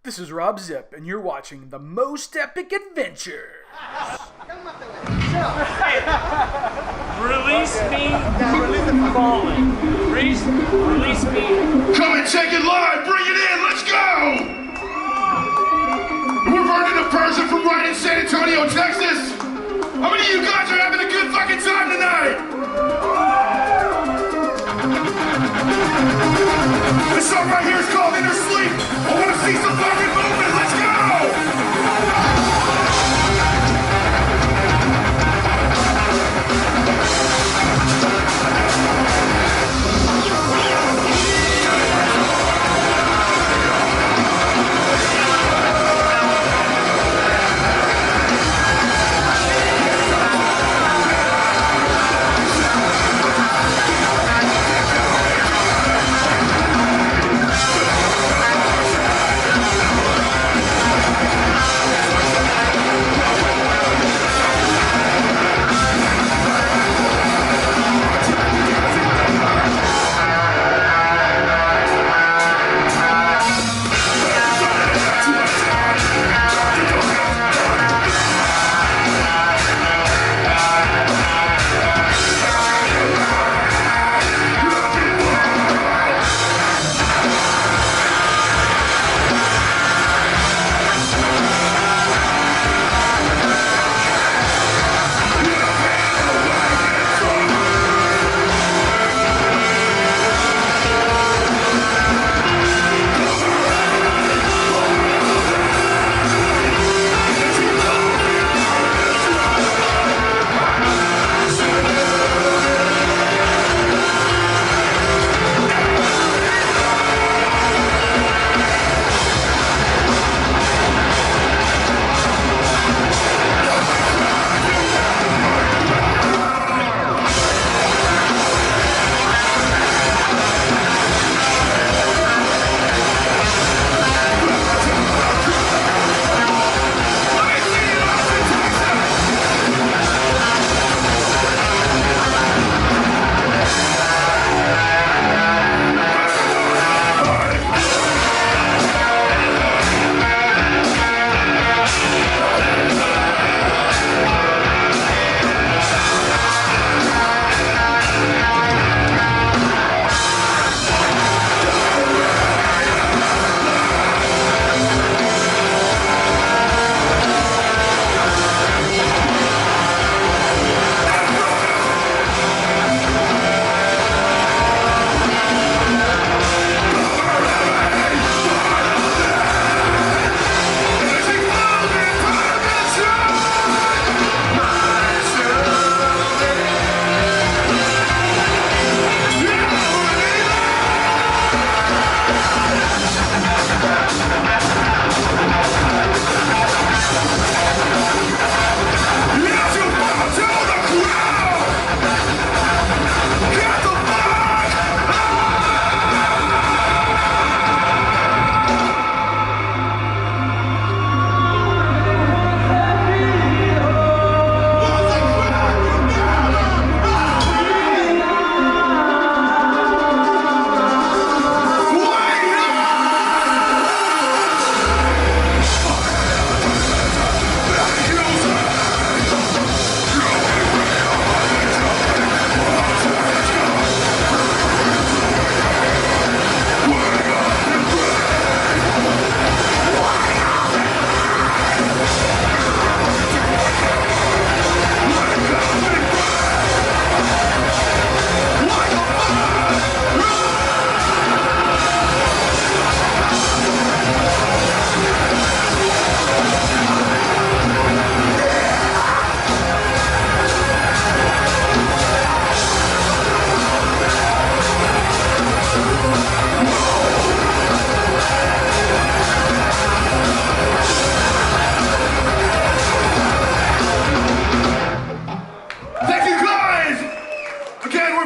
This is Rob Zip, and you're watching The Most Epic Adventure. Release me from falling. Release me. Come and take it live, bring it in, let's go! We're Vernon of Persia from right in San Antonio, Texas. How many of you guys are having a good fucking time tonight? This song right here is called Inner Sleep. I want to see some fucking movement, let's go!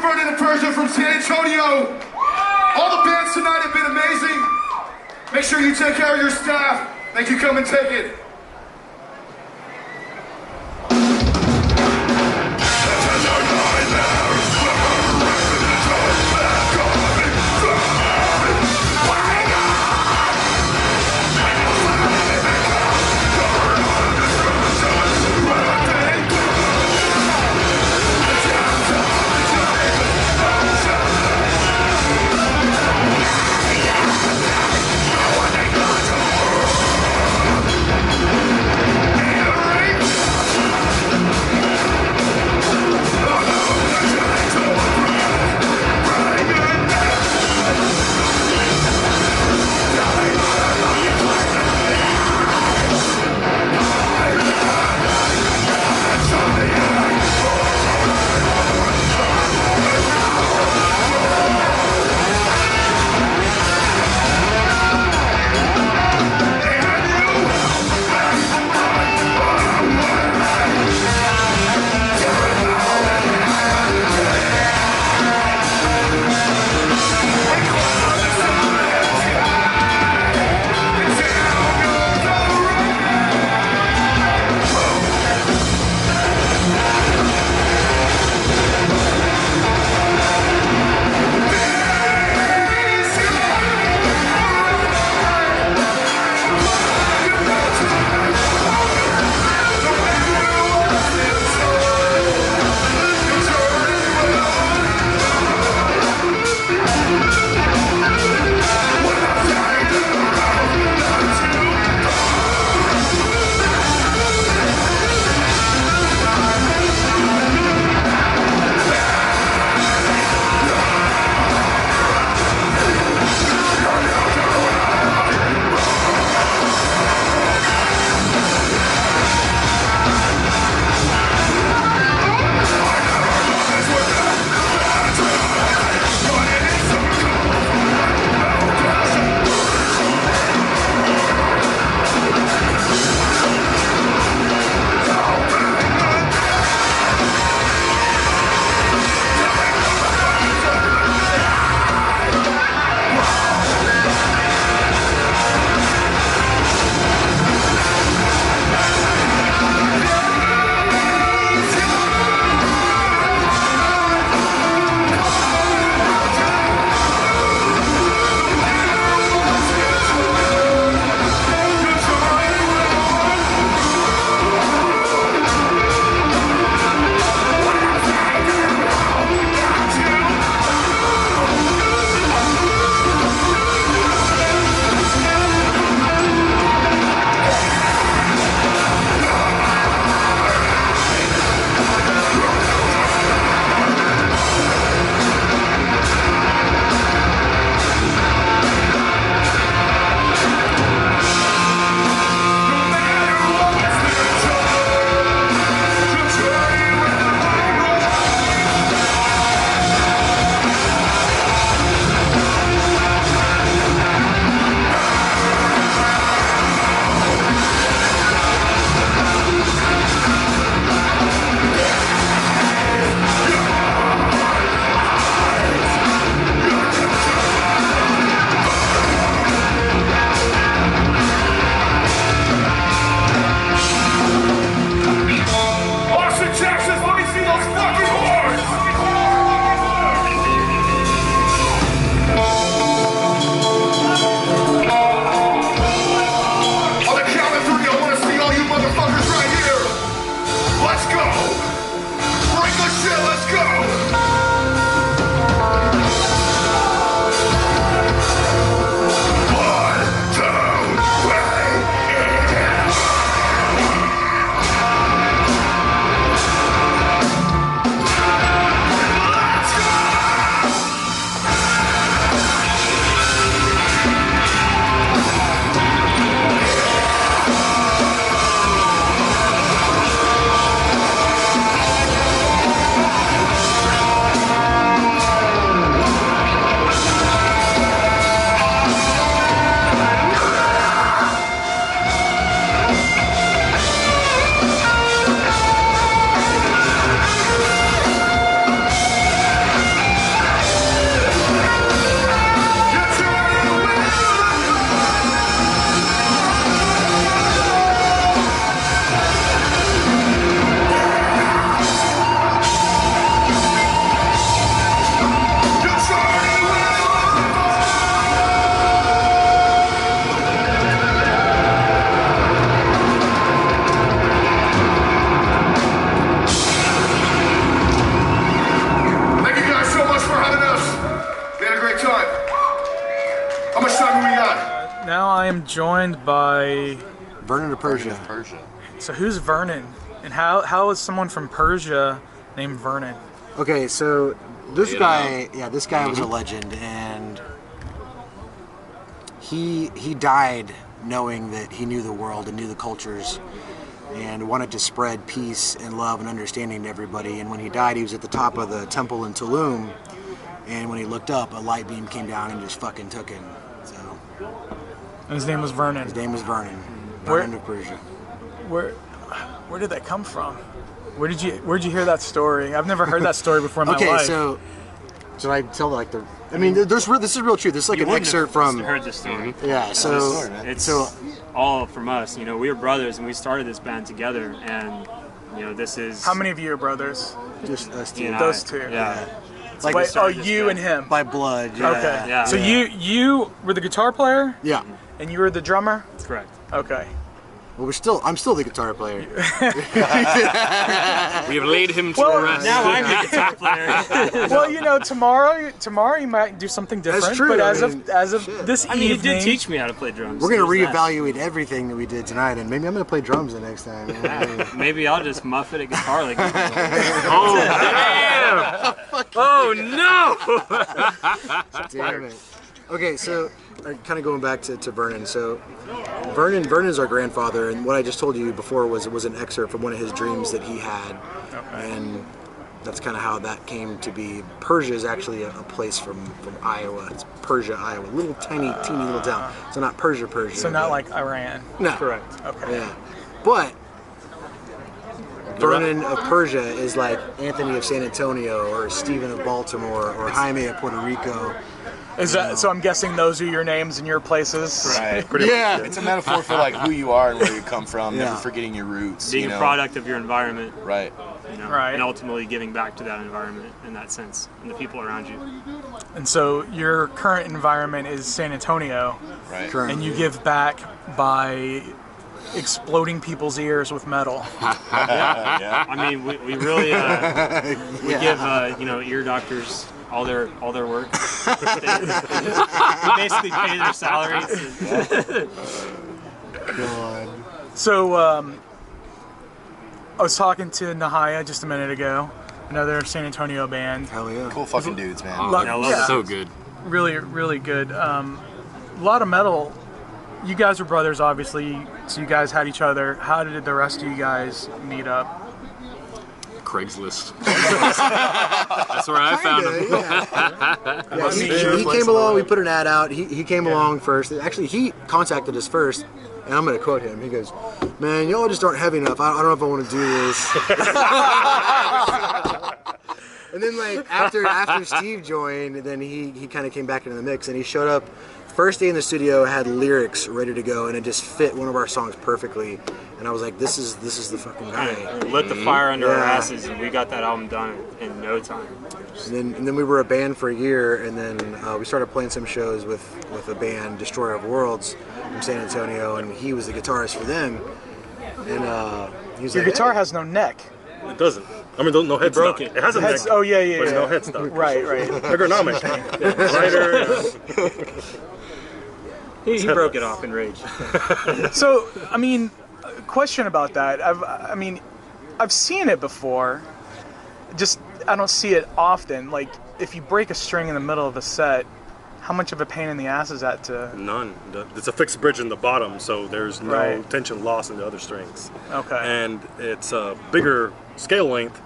Vernon of Persia from San Antonio. All the bands tonight have been amazing. Make sure you take care of your staff. Thank you. Come and take it. I am joined by... Vernon of Persia. So who's Vernon? And how is someone from Persia named Vernon? Okay, so this guy was a legend, and he died knowing that he knew the world and knew the cultures and wanted to spread peace and love and understanding to everybody. And when he died, he was at the top of the temple in Tulum, and when he looked up, a light beam came down and just fucking took him. So And his name was Vernon. his name was Vernon. Vernon of Persia. Where did that come from? Where'd you hear that story? I've never heard that story before in my life. Okay, so should I tell like the? I mean, this is real truth. This is like an excerpt from. Heard this story. Yeah, so It's all from us. You know, we were brothers and we started this band together. And you know, this is How many of you are brothers? just us two. you and Those I. two. Yeah. Like Wait, started this you and band. him. by blood. Yeah. Okay. Yeah. So you were the guitar player Yeah. and you were the drummer? Correct. Okay. Well, I'm still the guitar player. We have laid him to Well, rest. Now I'm the guitar player. Well, you know, tomorrow you might do something different. That's true, But I as mean, of shit. this I mean, he evening, did teach me how to play drums. We're gonna There's that. reevaluate everything that we did tonight, and maybe I'm gonna play drums the next time. Maybe I'll just muff it at guitar like you do. Oh, damn! Oh, no! Damn it. Okay, so kind of going back to Vernon. So Vernon is our grandfather, and what I just told you before was an excerpt from one of his dreams that he had, and that's kind of how that came to be. Persia is actually a place from Iowa. It's Persia, Iowa, little teeny little town. So not Persia. so not but- like Iran. no, Correct. Okay. yeah, but Vernon of Persia is like Anthony of San Antonio or Stephen of Baltimore or Jaime of Puerto Rico. Is that so? I'm guessing those are your names and your places. Right. Yeah. It's a metaphor for like who you are and where you come from, Yeah. never forgetting your roots. Being you know? a product of your environment, Right. you know, Right. and ultimately giving back to that environment in that sense, and the people around you. And so your current environment is San Antonio, Right. and you give back by exploding people's ears with metal. Yeah. I mean, we really we give you know, ear doctors all their work. We basically pay their salaries. God. So I was talking to Nahaya just a minute ago, another San Antonio band. Hell yeah. Cool fucking dudes, man. Lo- I love yeah, So good. really good. A lot of metal. You guys were brothers, obviously, so you guys had each other. How did the rest of you guys meet up? Craigslist. That's where I found him. Yeah, he came along, we put an ad out. He came along first. Actually, he contacted us first, and I'm going to quote him. He goes, "Man, y'all just aren't heavy enough. I don't know if I want to do this." And then, like, after Steve joined, then he kind of came back into the mix, and he showed up. First day in the studio, had lyrics ready to go, and it just fit one of our songs perfectly. And I was like, "This is the fucking guy." Lit the fire under our Yeah. asses, and we got that album done in no time. And then we were a band for a year, and then we started playing some shows with a band, Destroyer of Worlds, from San Antonio, and he was the guitarist for them. And he was Your like, guitar "Hey." has no neck. It doesn't. I mean, no headstock. broke it. It has a neck, Oh yeah. but no headstock. Right. Ergonomic. Lighter. He broke it off in rage. So, I mean, question about that. I've seen it before. Just I don't see it often. Like if you break a string in the middle of a set, how much of a pain in the ass is that to? None. It's a fixed bridge in the bottom, so there's no Right. tension loss in the other strings. Okay. And it's a bigger scale length,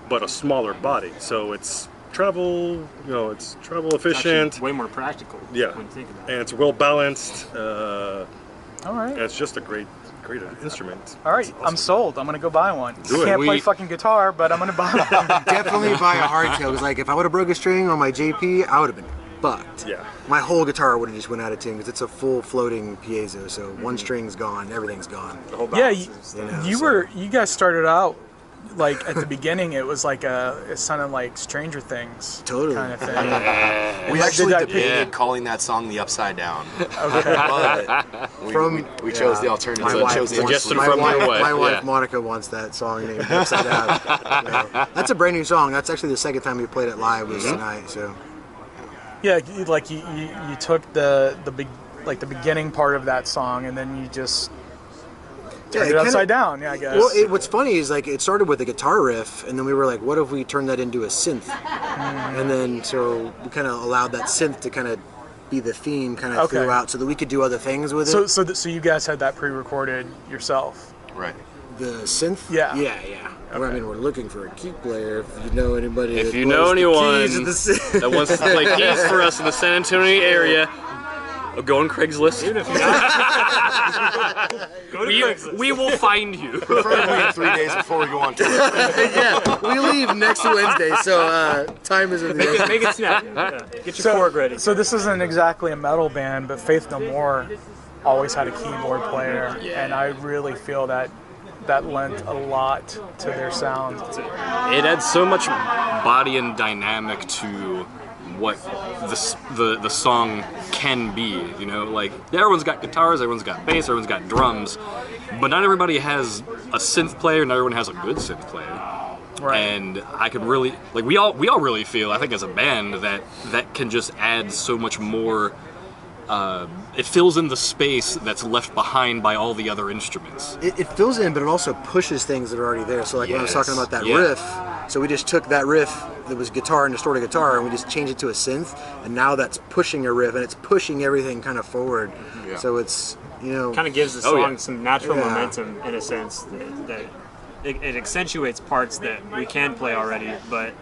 but a smaller body. So it's travel efficient. Actually, way more practical. Yeah. When you think about And it's well balanced. All right. And it's just a great instrument. All right. I'm sold. I'm gonna go buy one. Do it. Can't play We- fucking guitar, but I'm gonna buy one. Definitely buy a hardtail. Because like if I would have broke a string on my JP, I would have been fucked. Yeah. My whole guitar would have just went out of tune because it's a full floating piezo. So one string's gone, everything's gone. The whole Yeah, balance is- you guys started out like at the beginning. It was like it sounded like Stranger Things Totally. kind of thing. We Did actually that- debated calling that song the Upside Down. Okay. But we chose the alternative. My So it wife chose the wants- Suggested my from your wife, wife, my wife yeah. Monica wants that song named Upside Down. So, that's a brand new song. That's actually the second time we played it live was tonight. So Yeah, you took the big like the beginning part of that song, and then you just turn it it upside kinda, down. Yeah, I guess. Well, what's funny is like it started with a guitar riff, and then we were like, what if we turn that into a synth? And then so we kind of allowed that synth to kind of be the theme kind of throughout, so that we could do other things with it. So you guys had that pre-recorded yourself? Right. The synth? Yeah. Yeah. Well, I mean, we're looking for a key player. If you know anybody, If that you plays know the anyone keys of the synth. that wants to play keys for us in the San Antonio area, go on Craigslist. Even if you go to Craigslist. We will find you. Preferably 3 days before we go on tour. Yeah, we leave next Wednesday, so time is of the essence. Make it snap. Yeah. Get your chord ready. So this isn't exactly a metal band, but Faith No More always had a keyboard player, and I really feel that lent a lot to their sound. It adds so much body and dynamic to what the song can be, you know, like everyone's got guitars, everyone's got bass, everyone's got drums, but not everybody has a synth player, not everyone has a good synth player. Right. And I could really, like, we all really feel, I think, as a band, that can just add so much more. It fills in the space that's left behind by all the other instruments. It fills in, but it also pushes things that are already there. So like when I was talking about that riff, so we just took that riff that was guitar and distorted guitar, and we just changed it to a synth, and now that's pushing a riff, and it's pushing everything kind of forward. Yeah. So it's, you know, kind of gives the song some natural momentum in a sense that it accentuates parts that we can play already, but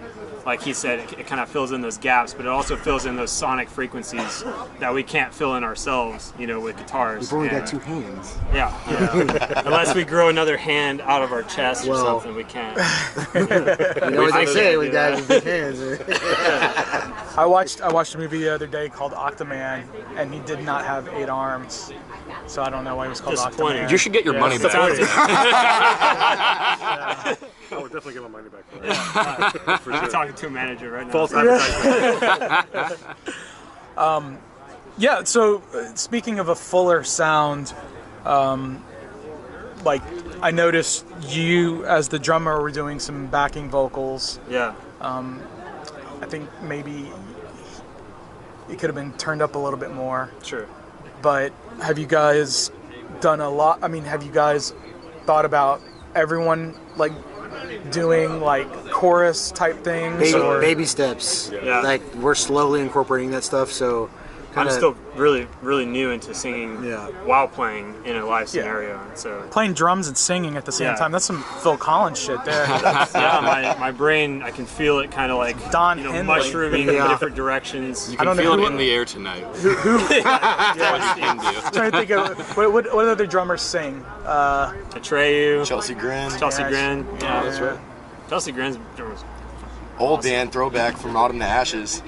like he said, it kind of fills in those gaps, but it also fills in those sonic frequencies that we can't fill in ourselves, you know, with guitars. We've only got two hands. Yeah. Unless we grow another hand out of our chest or something, we can't. You know what they say with guys with big hands. I watched a movie the other day called Octoman, and he did not have 8 arms. So I don't know why he was called Octoman. You should get your money back. I would definitely get my money back for that. For sure. I'm talking to a manager right now. False advertising. Yeah, so speaking of a fuller sound, like I noticed you as the drummer were doing some backing vocals. Yeah. I think maybe it could have been turned up a little bit more. Sure. But have you guys done a lot? I mean, have you guys thought about everyone like doing like chorus type things? Baby steps. Yeah. Like we're slowly incorporating that stuff. So I'm still really new into singing while playing in a live scenario. So playing drums and singing at the same time, that's some Phil Collins shit there. my brain, I can feel it kind of like Don mushrooming in different directions. You can feel it in the air tonight. Trying to think of what other drummers sing. Atreyu, Chelsea Grin. Yeah, that's right. Chelsea Grin's drummers. Old Dan throwback from Autumn to Ashes.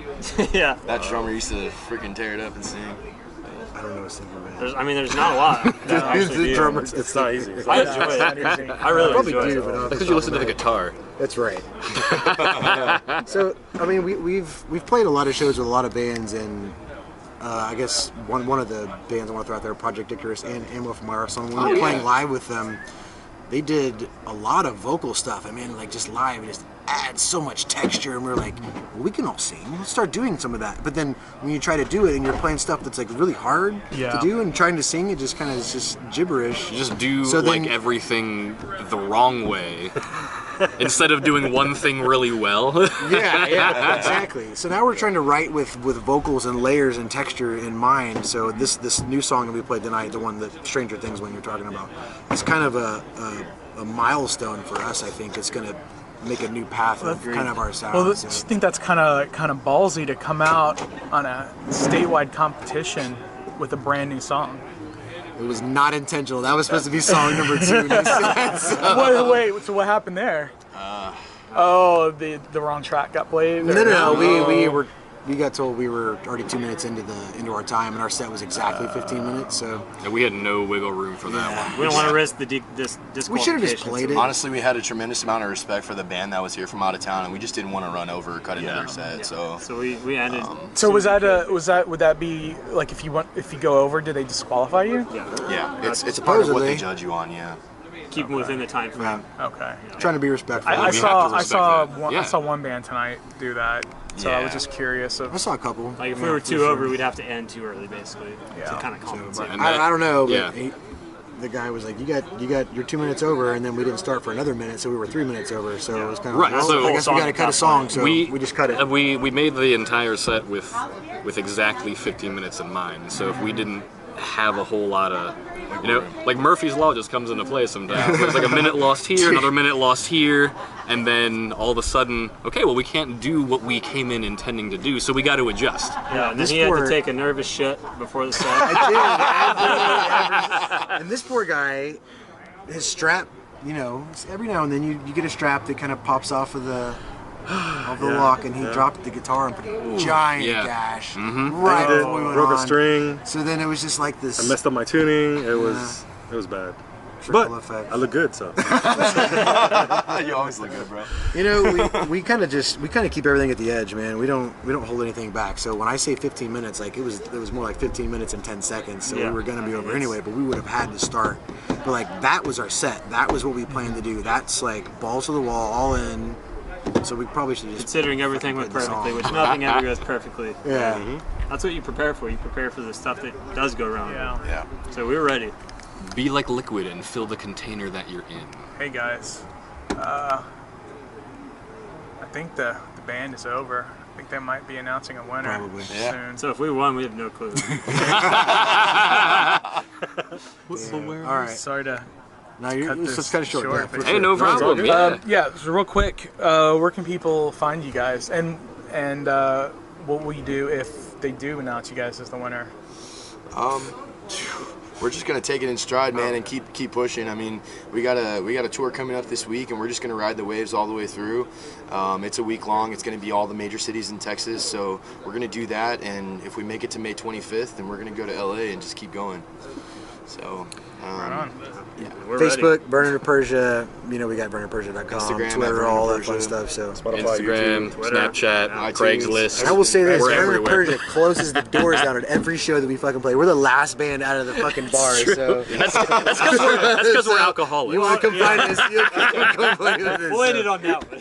Yeah. That drummer used to freaking tear it up and sing. I don't know a single band. There's not a lot. That actually drummers. It's not easy. I enjoy it. I really enjoy it. But Because you listen to the guitar. That's right. So I mean, we've played a lot of shows with a lot of bands, and I guess one of the bands I want to throw out there, Project Icarus and Ammo from our song. When we were playing live with them, they did a lot of vocal stuff. I mean, like just live, it just adds so much texture, and we're like, well, we can all sing. Let's start doing some of that. But then when you try to do it, and you're playing stuff that's like really hard to do, and trying to sing, it just kind of is just gibberish. You just do everything the wrong way. Instead of doing one thing really well. Yeah, exactly. So now we're trying to write with vocals and layers and texture in mind. So this new song that we played tonight, the one that Stranger Things one you're talking about, it's kind of a milestone for us. I think it's going to make a new path of kind of our sound. Well, I think that's kind of ballsy to come out on a statewide competition with a brand new song. It was not intentional. That was supposed to be song number 2. Wait, so what happened there? The wrong track got played? No. We got told we were already 2 minutes into our time, and our set was exactly 15 minutes. So we had no wiggle room for that one. We don't want to risk the disqualification. We should have just played it. Honestly, we had a tremendous amount of respect for the band that was here from out of town, and we just didn't want to run over or cut into their set. So we ended. So would that be like if you go over, do they disqualify you? Yeah, it's a part of what they judge you on. Yeah. keep them within the time frame. Okay. Trying to be respectful. I have saw to I respect saw that. one, Yeah. I saw one band tonight do that, so I was Yeah. just curious. I saw a couple. Like if we were two over, we'd have to end too early, basically, to Yeah. kind of compensate. And I don't know, but Yeah. the guy was like, "You got your 2 minutes over," and then we didn't start for another minute, so we were 3 minutes over. So it was kind of Right, like, so- I guess we got to cut a song, so we just cut it. We made the entire set with exactly 15 minutes in mind. So if we didn't have a whole lot of, like Murphy's Law just comes into play sometimes. There's like a minute lost here, another minute lost here, and then all of a sudden, okay, well we can't do what we came in intending to do, so we got to adjust. Yeah, and then This he had poor- to take a nervous shit before the set. I did. And this poor guy, his strap, every now and then you get a strap that kind of pops off of the lock, and he dropped the guitar and put a giant Yeah. gash I right did, before we went broke a on. string. So then it was just like this I messed up my tuning. It was bad. trickle But effect. I look good, so. You always look good, bro. We kind of keep everything at the edge, man. We don't hold anything back. So when I say 15 minutes, like it was more like 15 minutes and 10 seconds. So Yeah. we were gonna be over anyway, but we would have had to start. But like that was our set. That was what we planned to do. That's like balls to the wall, all in. So we probably should just. Considering everything went Played the perfectly, song. which nothing ever goes perfectly. Yeah. That's what you prepare for. You prepare for the stuff that does go wrong. Yeah. Yeah. So we were ready. Be like liquid and fill the container that you're in. Hey guys, I think the band is over. I think they might be announcing a winner Probably. Yeah. soon. So if we won, we have no clue. All right. Sorry to Now cut let's this cut it short. short, Yeah, for but- Hey, sure. no problem. Yeah. yeah. So real quick, where can people find you guys, and what will you do if they do announce you guys as the winner? We're just gonna take it in stride, man, and keep pushing. I mean, we got a tour coming up this week, and we're just gonna ride the waves all the way through. It's a week long. It's gonna be all the major cities in Texas, so we're gonna do that. And if we make it to May 25th, then we're gonna go to LA and just keep going. So. Right on. We're ready. Facebook, Vernon of Persia. We got VernonPersia.com, Instagram, Twitter, Vernon all that Persia. fun stuff. So Spotify, Instagram, YouTube. Twitter, Snapchat, iTunes. Craigslist. I will say this: We're Vernon of everywhere. Persia closes the doors down at every show that we fucking play. We're the last band out of the fucking bar. So That's because we're alcoholics. you want to come find us? You can come play with us. We'll end so. it on that one.